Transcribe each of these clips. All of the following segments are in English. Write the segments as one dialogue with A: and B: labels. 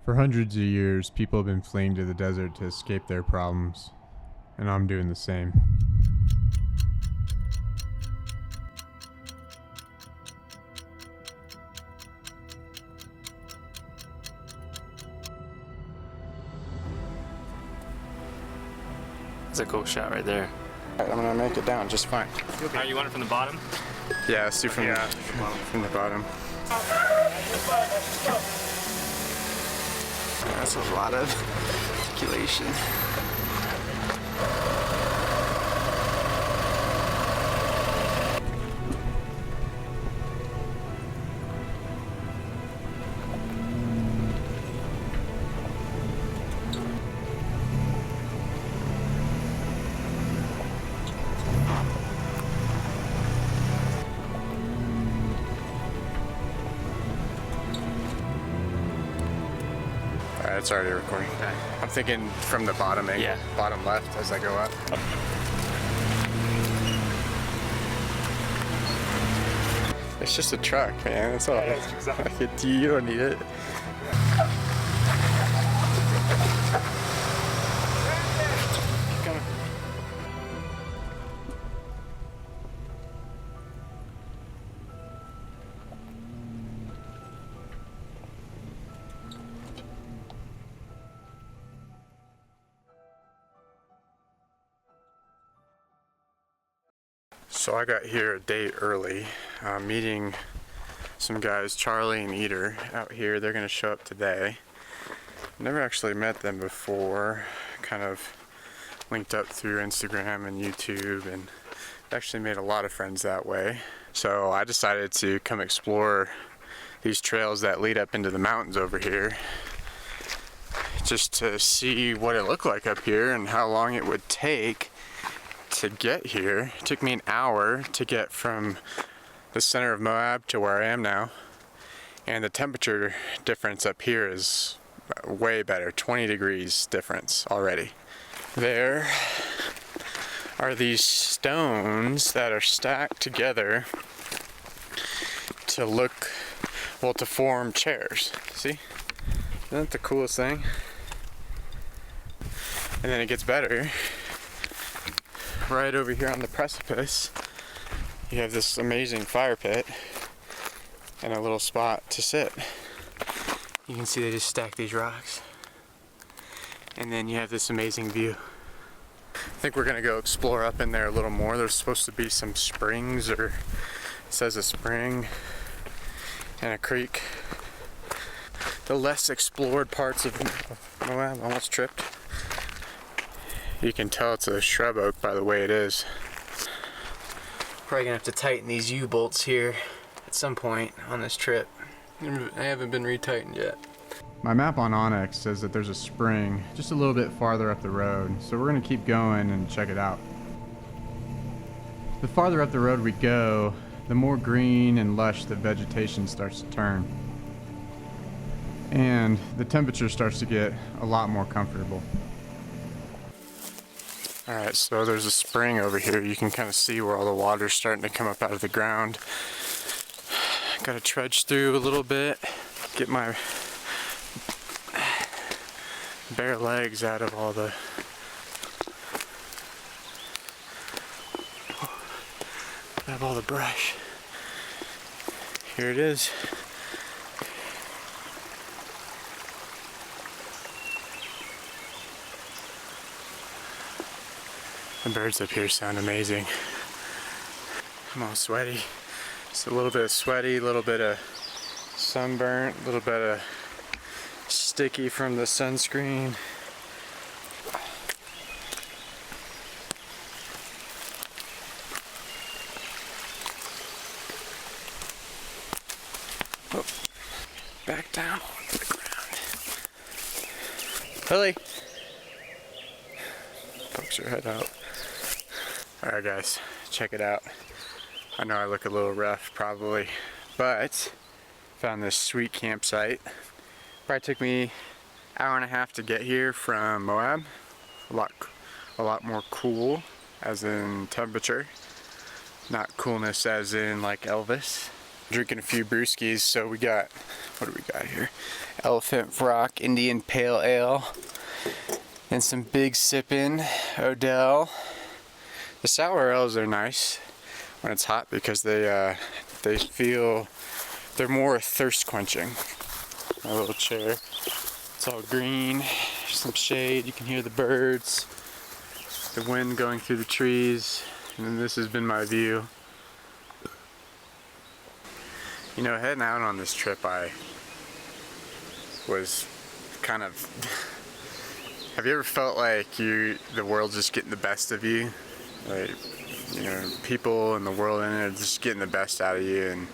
A: For hundreds of years, people have been fleeing to the desert to escape their problems, and I'm doing the same.
B: That's a cool shot right there.
A: Alright, I'm gonna make it down just fine.
B: Okay. You want it from the bottom?
A: Yeah, let's do from the bottom. That's a lot of articulation. It's already recording.
B: Okay.
A: I'm thinking from the bottom,
B: Yeah.
A: Bottom left as I go up. It's just a truck, man. That's all.
B: Yeah, that's exactly.
A: Like, you don't need it. Keep coming. So I got here a day early, meeting some guys, Charlie and Eater, out here. They're gonna show up today. Never actually met them before, kind of linked up through Instagram and YouTube, and actually made a lot of friends that way. So I decided to come explore these trails that lead up into the mountains over here, just to see what it looked like up here and how long it would take to get here. It took me an hour to get from the center of Moab to where I am now, and the temperature difference up here is way better, 20 degrees difference already. There are these stones that are stacked together to look, well, to form chairs. See? Isn't that the coolest thing? And then it gets better. Right over here on the precipice, you have this amazing fire pit and a little spot to sit. You can see they just stack these rocks, and then you have this amazing view. I think we're gonna go explore up in there a little more. There's supposed to be some springs, or it says a spring and a creek. The less explored parts of Moab. Almost tripped. You can tell it's a shrub oak by the way it is. Probably gonna have to tighten these U-bolts here at some point on this trip. They haven't been retightened yet. My map on OnX says that there's a spring just a little bit farther up the road, so we're gonna keep going and check it out. The farther up the road we go, the more green and lush the vegetation starts to turn. And the temperature starts to get a lot more comfortable. Alright, so there's a spring over here. You can kind of see where all the water's starting to come up out of the ground. Gotta trudge through a little bit, get my bare legs out of all the brush. Here it is. The birds up here sound amazing. I'm all sweaty. Just a little bit of sweaty, a little bit of sunburnt, a little bit of sticky from the sunscreen. Oh, back down onto the ground. Lily! Pokes her head out. Alright guys, check it out. I know I look a little rough probably, but found this sweet campsite. Probably took me an hour and a half to get here from Moab. A lot more cool, as in temperature. Not coolness as in like Elvis. drinking a few brewskis. So we got, what do we got here? Elephant Rock Indian Pale Ale and some Big Sippin' Odell. The sour ales are nice when it's hot because they feel, they're more thirst quenching. My little chair, it's all green, some shade, you can hear the birds, the wind going through the trees, and then this has been my view. You know, heading out on this trip, I was kind of, have you ever felt like the world's just getting the best of you? Like, you know, people in the world in it are just getting the best out of you, and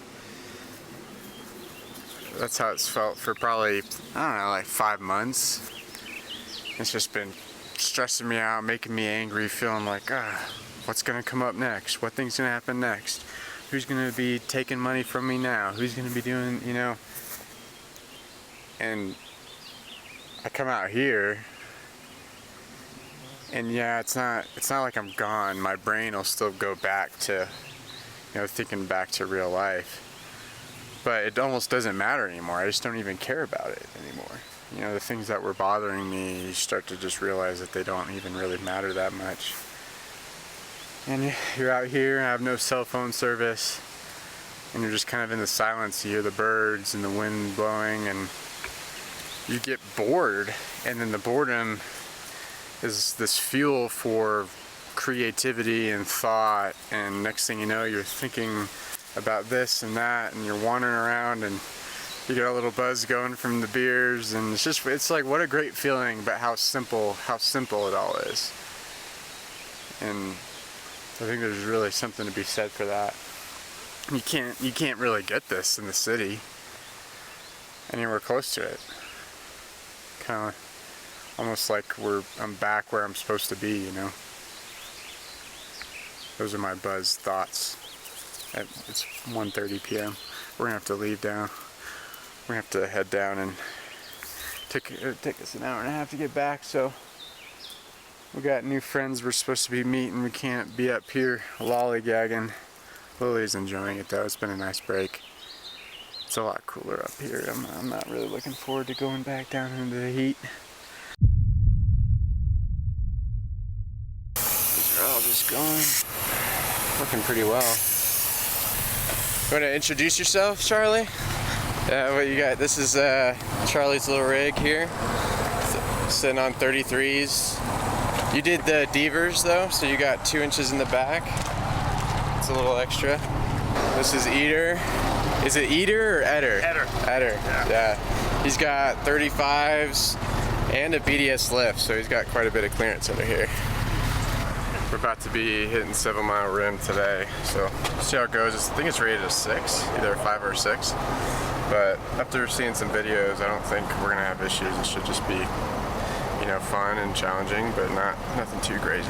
A: that's how it's felt for probably, I don't know, like 5 months. It's just been stressing me out, making me angry, feeling like, what's gonna come up next? What thing's gonna happen next? Who's gonna be taking money from me now? Who's gonna be doing, you know? And I come out here, and yeah, it's not like I'm gone. My brain will still go back to, you know, thinking back to real life. But it almost doesn't matter anymore. I just don't even care about it anymore. You know, the things that were bothering me, you start to just realize that they don't even really matter that much. And you're out here, have no cell phone service, and you're just kind of in the silence. You hear the birds and the wind blowing, and you get bored. And then the boredom is this fuel for creativity and thought, and next thing you know, you're thinking about this and that, and you're wandering around, and you get a little buzz going from the beers, and it's like, what a great feeling, but how simple it all is. And I think there's really something to be said for that. You can't really get this in the city anywhere close to it. Kind of almost like I'm back where I'm supposed to be, you know. Those are my buzz thoughts. It's 1:30 p.m. We're gonna have to leave down. We're gonna have to head down, and take us an hour and a half to get back. So we got new friends we're supposed to be meeting. We can't be up here lollygagging. Lily's enjoying it though. It's been a nice break. It's a lot cooler up here. I'm not really looking forward to going back down into the heat. These are all just going, working pretty well. You want to introduce yourself, Charlie? What you got? This is Charlie's little rig here, sitting on 33s. You did the Devers though, so you got 2 inches in the back. It's a little extra. This is Eater. Is it Eater or Eder? Eder. Yeah. He's got 35s and a BDS lift, so he's got quite a bit of clearance under here. We're about to be hitting 7 Mile Rim today, so see how it goes. I think it's rated a 6, either a 5 or a 6. But after seeing some videos, I don't think we're gonna have issues. It should just be, you know, fun and challenging, but nothing too crazy.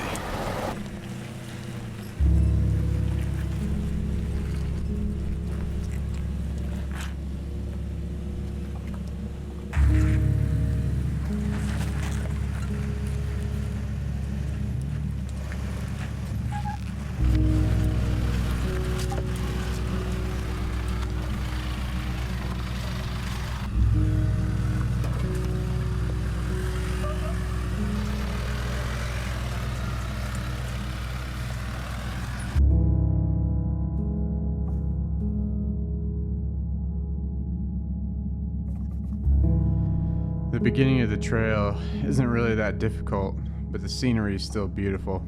A: The beginning of the trail isn't really that difficult, but the scenery is still beautiful.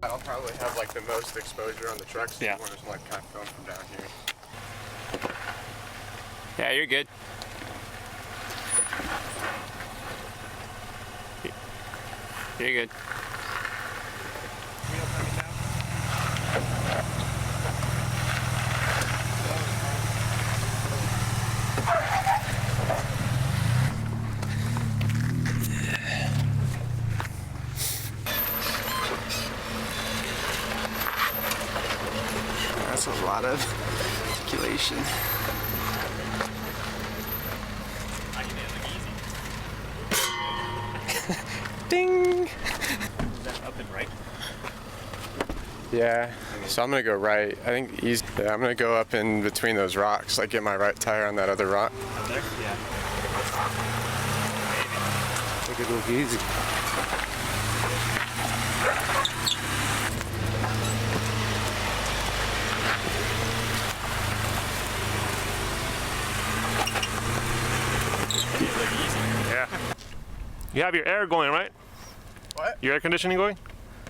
A: I'll probably have like the most exposure on the truck, so you want to like kind of film from down here.
B: Yeah, you're good. You're good.
A: That's a lot of articulation. Ding!
B: Is that up and right?
A: Yeah, so I'm gonna go right. I think easy. Yeah, I'm gonna go up in between those rocks, like get my right tire on that other rock.
B: Up there? Yeah.
C: Make it look easy.
D: Yeah. You have your air going, right?
A: What?
D: Your air conditioning going?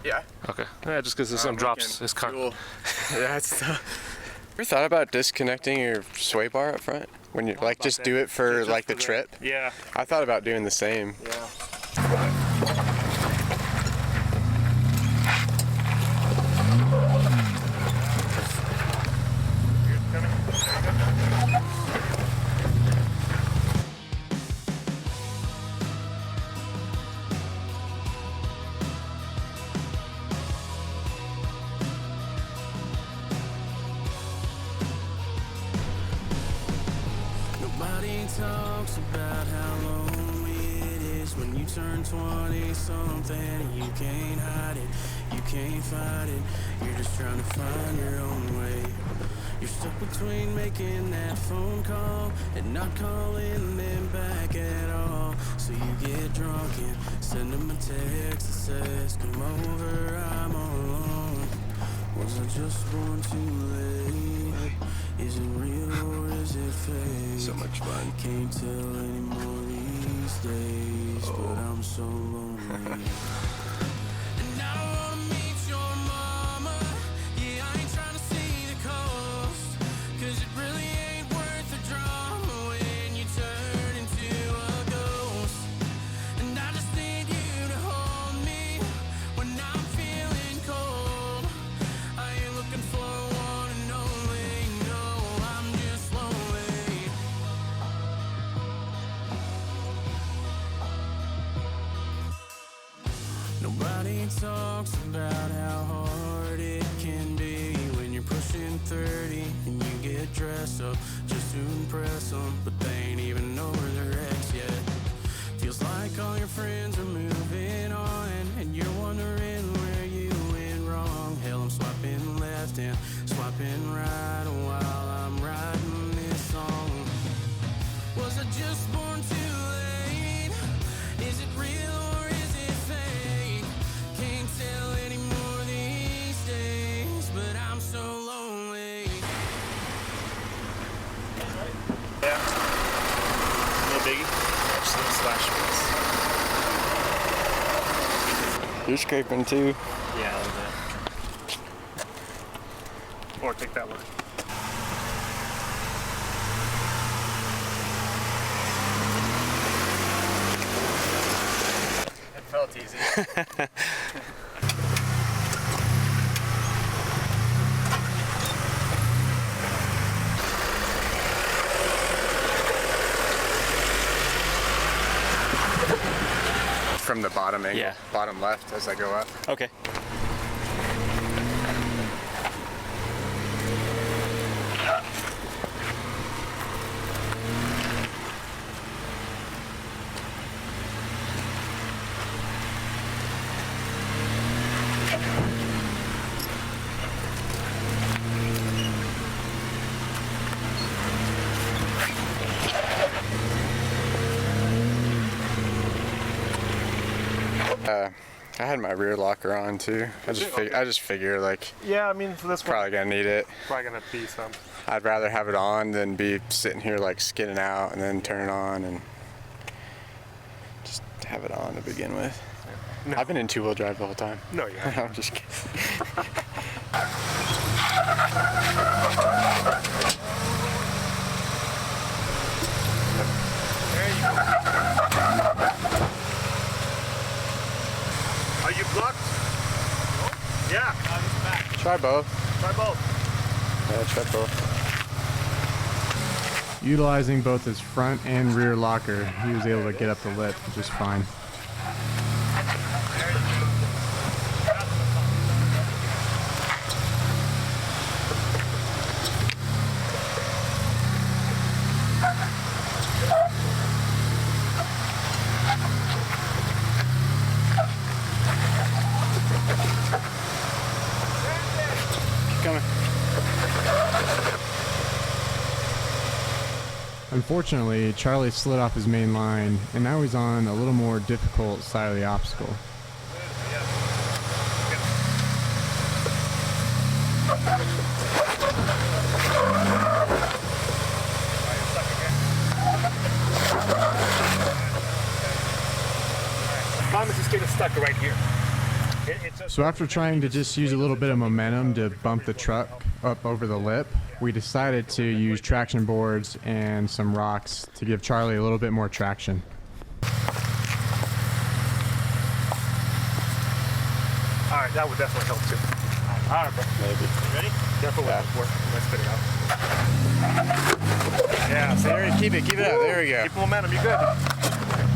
A: Yeah.
D: Okay. Yeah, just because there's some drops. It's
A: Cool. Yeah, it's tough. Ever thought about disconnecting your sway bar up front? When you like just do it for
D: Just
A: like
D: for
A: the trip?
D: Yeah.
A: I thought about doing the same.
D: Yeah.
E: Nobody talks about how lonely it is when you turn 20-something and you can't hide it, you can't fight it. You're just trying to find your own way. You're stuck between making that phone call and not calling them back at all. So you get drunk and send them a text that says, "Come over, I'm all alone." Was I just born too late? Is it real or is it fake?
A: So much fun.
E: Can't tell anymore these days, but I'm so lonely. And I don't wanna meet your mama. Yeah, I ain't trying to see the coast, 'cause it really ain't worth the drama when you turn into a ghost. And I just need you to hold me when I'm feeling cold. I ain't looking for one and only. No, I'm just lonely. Nobody talks about how hard it can be when you're pushing 30 and you get dressed up just to impress them, but they ain't even over their ex yet. Feels like all your friends are moving on and you're wondering where you went wrong. Hell, I'm swiping left and swiping right while I'm writing this song. Was I just born too late? Is it real or is it fake? Can't tell anymore these days, but I'm so lonely.
D: No biggie. Just little slash bits.
A: You're scraping too.
B: Yeah, a little bit.
D: Or take that one.
A: It felt easy. From the bottom angle,
B: Yeah.
A: bottom left as I go up.
B: Okay.
A: I had my rear locker on too. I just figure like
D: Yeah, I mean, for this one,
A: probably gonna need it.
D: probably gonna be some.
A: I'd rather have it on than be sitting here like skidding out and then turn it on and just have it on to begin with.
D: No.
A: I've been in two-wheel drive the whole time.
D: No, yeah.
A: I'm just kidding.
D: Are you blocked? Yeah.
A: Try both.
D: Try both.
A: Yeah, try both.
F: Utilizing both his front and rear locker, he was able to get up the lip just fine.
A: Coming.
F: Unfortunately, Charlie slid off his main line, and now he's on a little more difficult side of the obstacle.
D: Thomas is getting stuck right here.
F: So after trying to just use a little bit of momentum to bump the truck up over the lip, we decided to use traction boards and some rocks to give Charlie a little bit more traction.
D: All right, that would definitely help too. All right, bro.
A: Maybe.
D: You ready? Careful with the work. Let's spit it out.
A: Yeah, so there, keep it up. There we go.
D: Keep momentum. You good?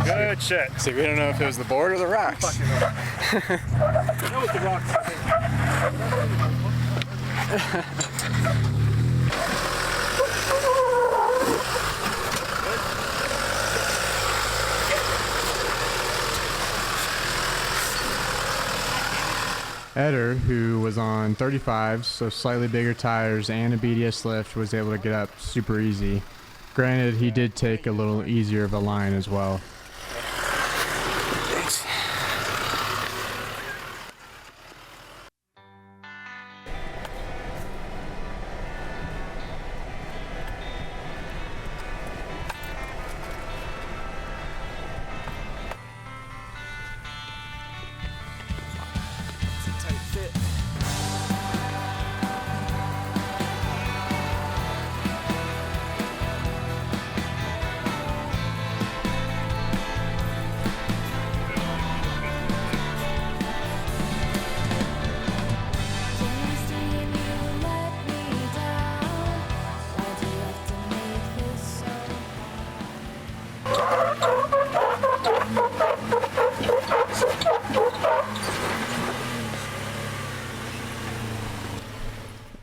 D: Good shit.
A: See, we don't know if it was the board or the rocks.
D: Fucking know. That was the rocks.
F: Eder, who was on 35s, so slightly bigger tires and a BDS lift, was able to get up super easy. Granted, he did take a little easier of a line as well.
A: Thanks.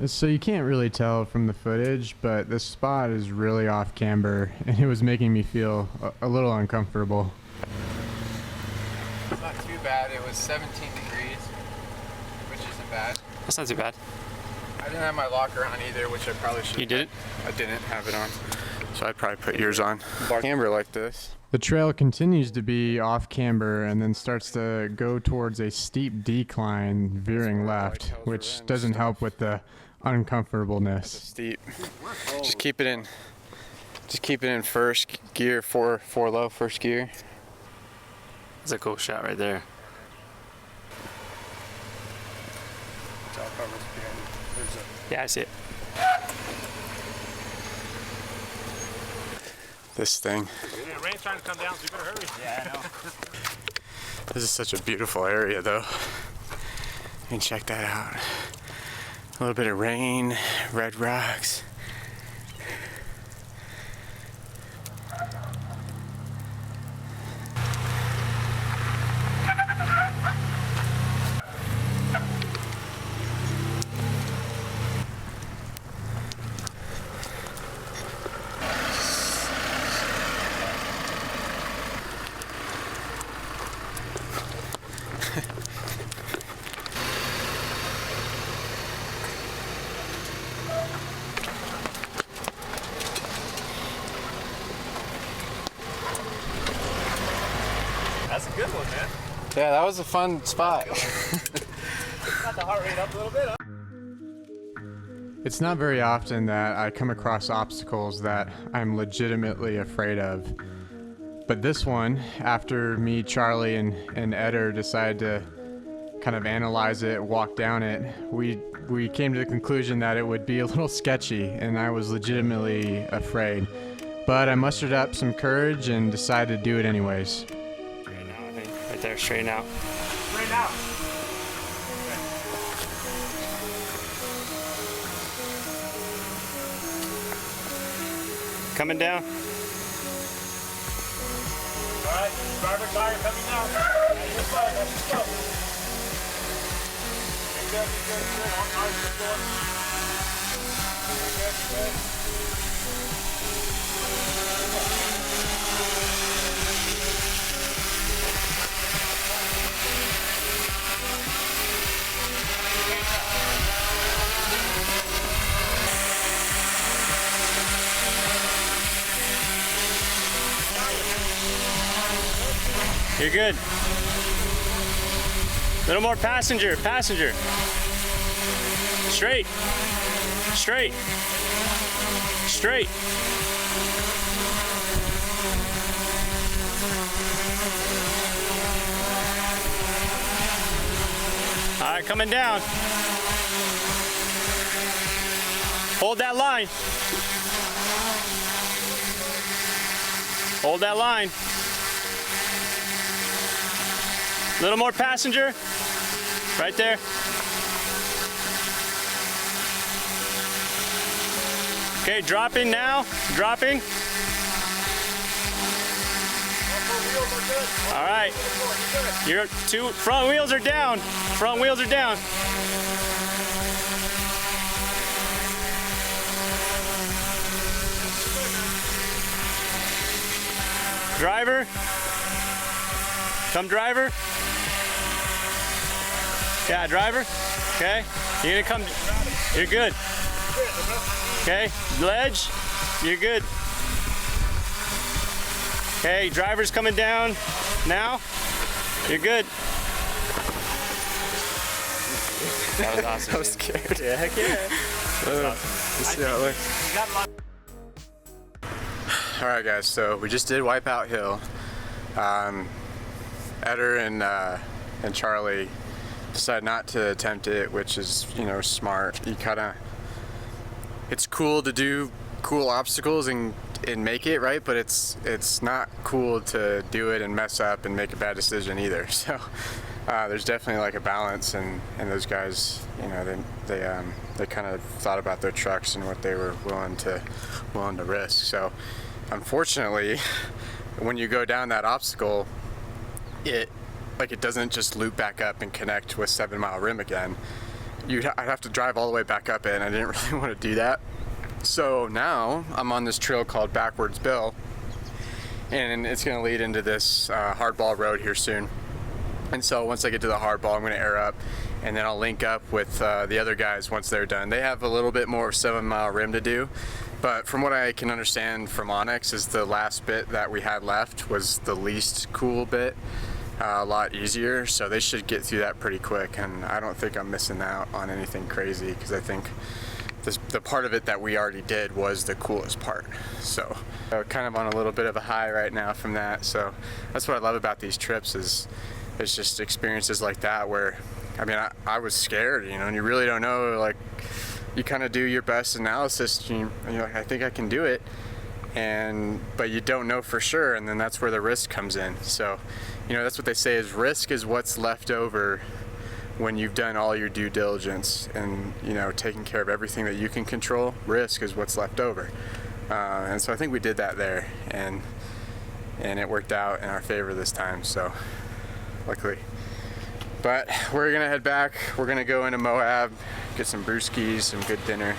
F: So you can't really tell from the footage, but this spot is really off camber, and it was making me feel a little uncomfortable.
A: It's not too bad. It was 17 degrees, which isn't bad.
B: That's not too bad.
A: I didn't have my locker on either, which I probably should.
B: You didn't?
A: I didn't have it on, so I'd probably put yours on. Camber like this.
F: The trail continues to be off camber and then starts to go towards a steep decline veering left, which doesn't help with the uncomfortableness.
A: Steep. Just keep it in. Just keep it in first gear, four low, first gear.
B: That's a cool shot right there. Yeah, I see it.
A: This thing.
D: Yeah, rain's trying to come down, so you better hurry.
B: Yeah, I know.
A: This is such a beautiful area, though. And check that out. A little bit of rain, red rocks.
D: That's a good one, man.
A: Yeah, that was a fun spot.
D: Got the heart rate up a little bit, huh?
F: It's not very often that I come across obstacles that I'm legitimately afraid of. But this one, after me, Charlie, and Eder decided to kind of analyze it, walk down it, we came to the conclusion that it would be a little sketchy, and I was legitimately afraid. But I mustered up some courage and decided to do it anyways.
B: Straighten out, I think. Right there, straighten out.
D: Right now.
B: Coming down.
D: Alright, driver tire coming down. Let's go, let's go. Good, good, good. On ice, let's go. Good, good.
B: You're good. Little more passenger, passenger. Straight, straight, straight. All right, coming down. Hold that line. Hold that line. Little more passenger. Right there. Okay, dropping now. Dropping. All right. Your two front wheels are down. Front wheels are down. Driver. Come driver. Yeah, driver. Okay. You're gonna come. You're good. Okay. Ledge. You're good. Okay. Driver's coming down now. You're good. That was awesome.
A: I was scared.
B: Yeah, heck yeah.
A: Let's see how it looks. Alright guys, so we just did Wipeout Hill. Eder and Charlie decided not to attempt it, which is, you know, smart. You kinda, it's cool to do cool obstacles and make it, right? But it's not cool to do it and mess up and make a bad decision either. So there's definitely like a balance, and those guys, you know, they kind of thought about their trucks and what they were willing to risk. So unfortunately, when you go down that obstacle, it doesn't just loop back up and connect with 7 Mile Rim again. I'd have to drive all the way back up it, and I didn't really want to do that. So now I'm on this trail called Backwards Bill, and it's going to lead into this hardball road here soon. And so once I get to the hardball, I'm going to air up, and then I'll link up with the other guys once they're done. They have a little bit more 7 Mile Rim to do, but from what I can understand from OnX is the last bit that we had left was the least cool bit. A lot easier, so they should get through that pretty quick, and I don't think I'm missing out on anything crazy, because I think the part of it that we already did was the coolest part. So kind of on a little bit of a high right now from that. So that's what I love about these trips, is it's just experiences like that where, I mean, I was scared, you know, and you really don't know, like, you kind of do your best analysis, and you're like, I think I can do it, but you don't know for sure, and then that's where the risk comes in. So, you know, that's what they say, is risk is what's left over when you've done all your due diligence and, you know, taking care of everything that you can control. Risk is what's left over. And so I think we did that there, and it worked out in our favor this time, so luckily. But we're gonna head back. We're gonna go into Moab, get some brewskis, some good dinner,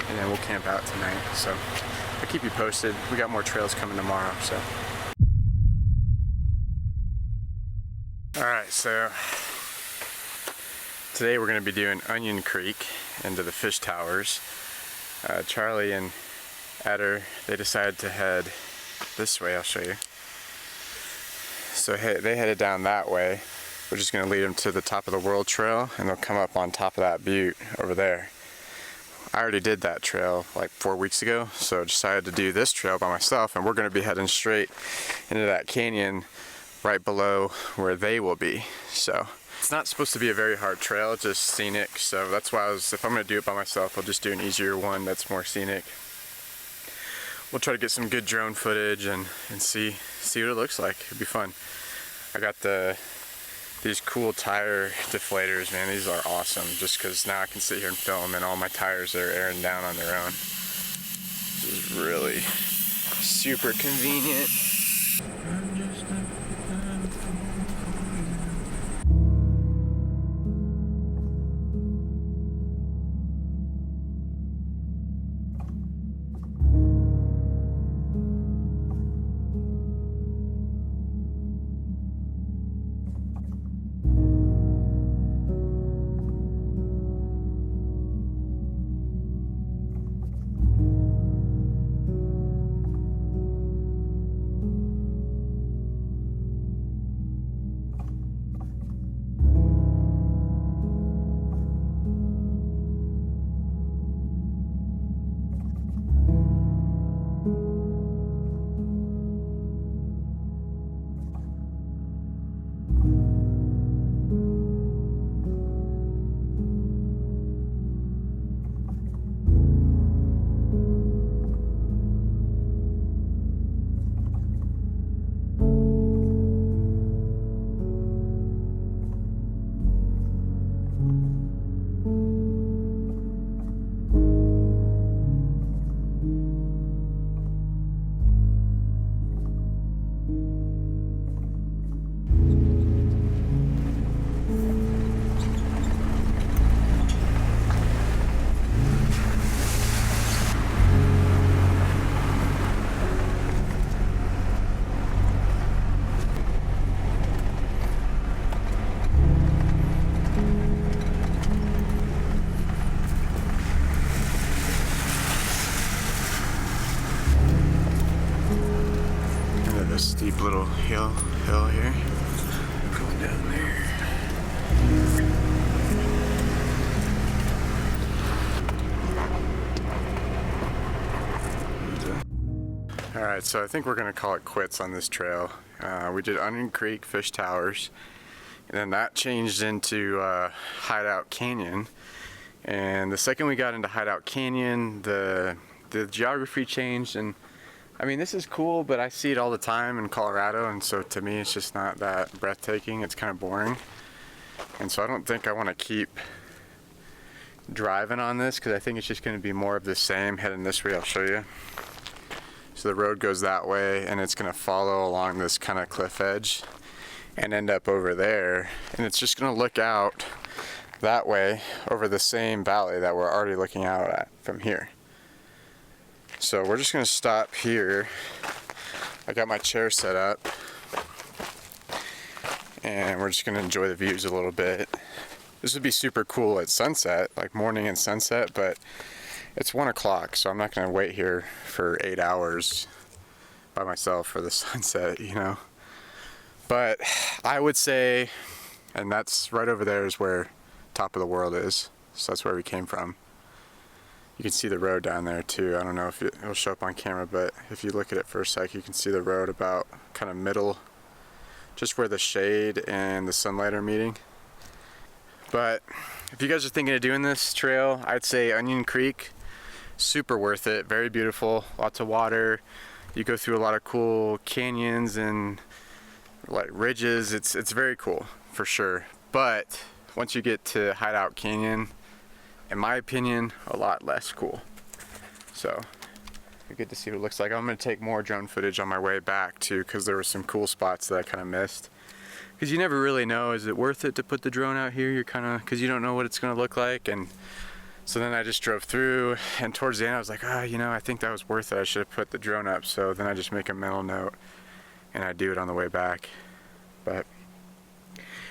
A: and then we'll camp out tonight. So I'll keep you posted. We got more trails coming tomorrow, so. All right, so today we're going to be doing Onion Creek into the fish towers. Charlie and Eder, they decided to head this way. I'll show you. So they headed down that way. We're just going to lead them to the top of the World Trail, and they'll come up on top of that butte over there. I already did that trail like 4 weeks ago, so I decided to do this trail by myself, and we're going to be heading straight into that canyon right below where they will be. So it's not supposed to be a very hard trail, it's just scenic, so that's why if I'm going to do it by myself, I'll just do an easier one that's more scenic. We'll try to get some good drone footage and see what it looks like. It'll be fun. I got the these cool tire deflators, man. These are awesome, just because now I can sit here and film and all my tires are airing down on their own. This is really super convenient. Steep little hill here. Going down there. Alright, so I think we're gonna call it quits on this trail. We did Onion Creek, Fish Towers, and then that changed into Hideout Canyon. And the second we got into Hideout Canyon, the geography changed, and I mean, this is cool, but I see it all the time in Colorado, and so to me it's just not that breathtaking. It's kind of boring, and so I don't think I want to keep driving on this, because I think it's just going to be more of the same heading this way. I'll show you. So the road goes that way, and it's going to follow along this kind of cliff edge and end up over there, and it's just going to look out that way over the same valley that we're already looking out at from here. So we're just gonna stop here. I got my chair set up, and we're just gonna enjoy the views a little bit. This would be super cool at sunset, like morning and sunset, but it's 1 o'clock, so I'm not gonna wait here for 8 hours by myself for the sunset, you know. But I would say, and that's right over there is where top of the world is, so that's where we came from. You can see the road down there too. I don't know if it'll show up on camera, but if you look at it for a sec, you can see the road about kind of middle, just where the shade and the sunlight are meeting. But if you guys are thinking of doing this trail, I'd say Onion Creek, super worth it, very beautiful, lots of water. You go through a lot of cool canyons and like ridges. It's very cool for sure. But once you get to Hideout Canyon, in my opinion, a lot less cool. So you get to see what it looks like. I'm going to take more drone footage on my way back too, because there were some cool spots that I kind of missed. Because you never really know, is it worth it to put the drone out here? You're kind of, because you don't know what it's going to look like. And so then I just drove through, and towards the end I was like, you know, I think that was worth it. I should have put the drone up. So then I just make a mental note and I do it on the way back. But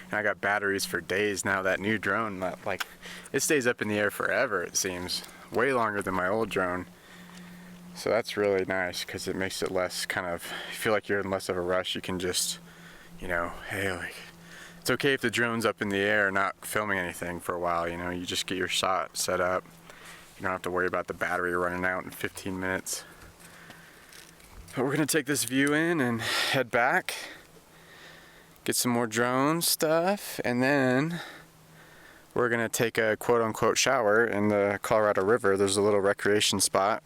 A: and I got batteries for days now. That new drone, like, it stays up in the air forever, it seems. Way longer than my old drone. So that's really nice, because it makes it less kind of, you feel like you're in less of a rush. You can just, you know, hey, like, it's okay if the drone's up in the air not filming anything for a while, you know. You just get your shot set up. You don't have to worry about the battery running out in 15 minutes. But we're gonna take this view in and head back. Get some more drone stuff, and then we're gonna take a quote-unquote shower in the Colorado River. There's a little recreation spot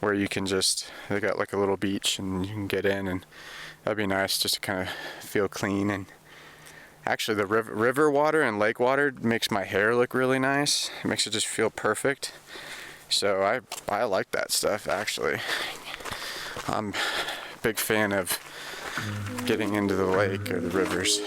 A: where you can just, they got like a little beach and you can get in, and that'd be nice just to kind of feel clean and Actually, the river water and lake water makes my hair look really nice. It makes it just feel perfect. So I like that stuff, actually. I'm a big fan of getting into the lake or the rivers.